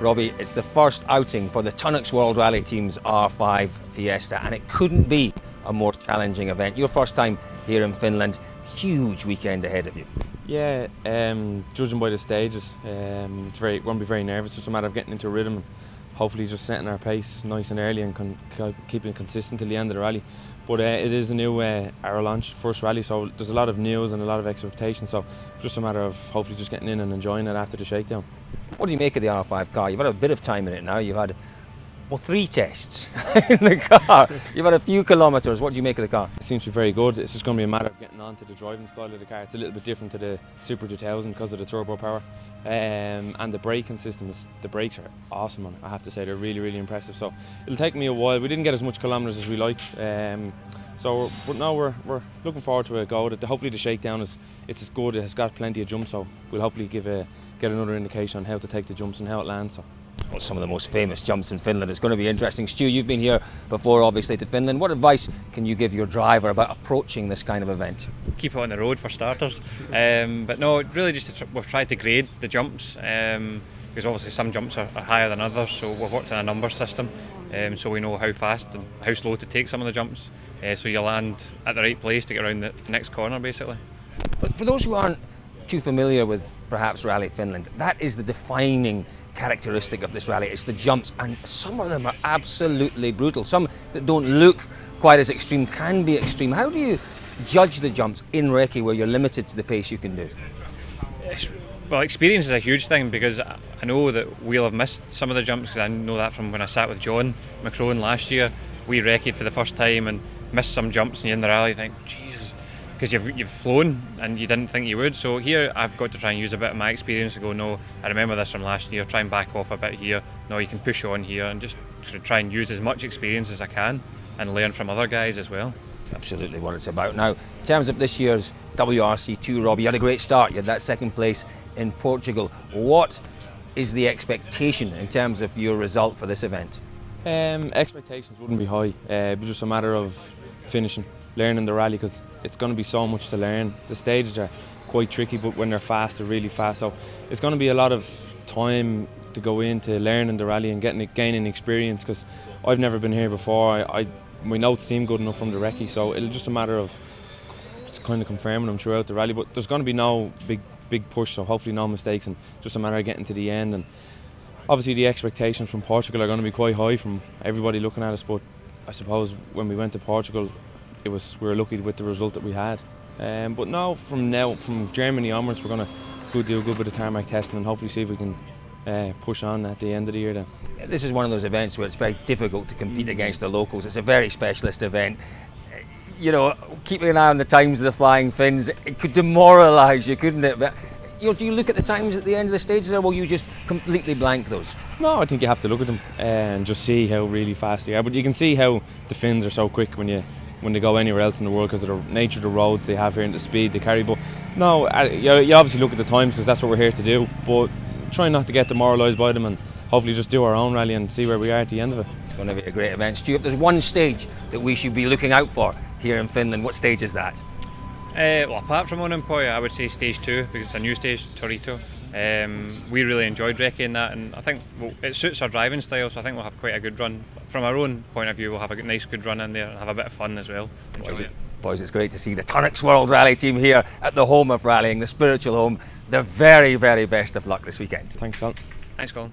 Robbie, it's the first outing for the Tunnocks World Rally Team's R5 Fiesta, and it couldn't be a more challenging event. Your first time here in Finland, huge weekend ahead of you. Yeah, judging by the stages, it's going to be very nervous. It's just a matter of getting into a rhythm and hopefully just setting our pace nice and early and keeping it consistent till the end of the rally. But it is a new our launch first rally, so there's a lot of news and a lot of expectation. So just a matter of hopefully just getting in and enjoying it after the shakedown. What do you make of the R5 car? You've had a bit of time in it now. You've had, well, 3 tests in the car. You've had a few kilometres. What do you make of the car? It seems to be very good. It's just going to be a matter of getting on to the driving style of the car. It's a little bit different to the Super 2000 because of the turbo power. And the braking system, the brakes are awesome on it, I have to say. They're really, really impressive. So it'll take me a while. We didn't get as much kilometres as we liked. So we're looking forward to a go. Hopefully the shakedown it's as good. It's got plenty of jumps, so we'll hopefully get another indication on how to take the jumps and how it lands. So. Well, some of the most famous jumps in Finland. It's going to be interesting. Stu, you've been here before, obviously, to Finland. What advice can you give your driver about approaching this kind of event? Keep it on the road for starters. But no, really just we've tried to grade the jumps because obviously some jumps are higher than others, so we've worked in a number system so we know how fast and how slow to take some of the jumps so you land at the right place to get around the next corner basically. But for those who aren't too familiar with perhaps Rally Finland, that is the defining characteristic of this rally. It's the jumps, and some of them are absolutely brutal. Some that don't look quite as extreme can be extreme. How do you judge the jumps in recce where you're limited to the pace you can do? Well, experience is a huge thing because I know that we'll have missed some of the jumps because I know that from when I sat with John McCrone last year. We recce'd for the first time and missed some jumps and you in the rally think, Jesus, because you've flown and you didn't think you would. So here I've got to try and use a bit of my experience to go, no, I remember this from last year, try and back off a bit here, no, you can push on here, and just try and use as much experience as I can and learn from other guys as well. Absolutely what it's about. Now, in terms of this year's WRC2, Rob, you had a great start. You had that second place in Portugal. What is the expectation in terms of your result for this event? Expectations wouldn't be high. It'd be just a matter of finishing, learning the rally, because it's going to be so much to learn. The stages are quite tricky, but when they're fast, they're really fast. So it's going to be a lot of time to go into learning the rally and gaining experience, because I've never been here before. My notes seem good enough from the recce, so it'll just a matter of just kind of confirming them throughout the rally. But there's going to be no big push, so hopefully no mistakes, and just a matter of getting to the end. And obviously the expectations from Portugal are going to be quite high from everybody looking at us, but I suppose when we went to Portugal, we were lucky with the result that we had. But now from Germany onwards, we're going to do a good bit of tarmac testing and hopefully see if we can push on at the end of the year then. This is one of those events where it's very difficult to compete against the locals. It's a very specialist event. You know, keeping an eye on the times of the Flying Finns, it could demoralise you, couldn't it? But, you know, do you look at the times at the end of the stages, or will you just completely blank those? No, I think you have to look at them and just see how really fast they are. But you can see how the Finns are so quick when they go anywhere else in the world because of the nature of the roads they have here and the speed they carry. But no, you obviously look at the times because that's what we're here to do. But try not to get demoralised by them and hopefully just do our own rally and see where we are at the end of it. It's going to be a great event. Stu, if there's one stage that we should be looking out for here in Finland, what stage is that? Well, apart from Onenpoja, I would say stage 2 because it's a new stage, Torito. We really enjoyed recceing that, and I think it suits our driving style, so I think we'll have quite a good run. From our own point of view, we'll have a nice good run in there and have a bit of fun as well. Boys, it's great to see the Tunnocks World Rally Team here at the home of rallying, the spiritual home. The very, very best of luck this weekend. Thanks, Colin. Thanks, Colin.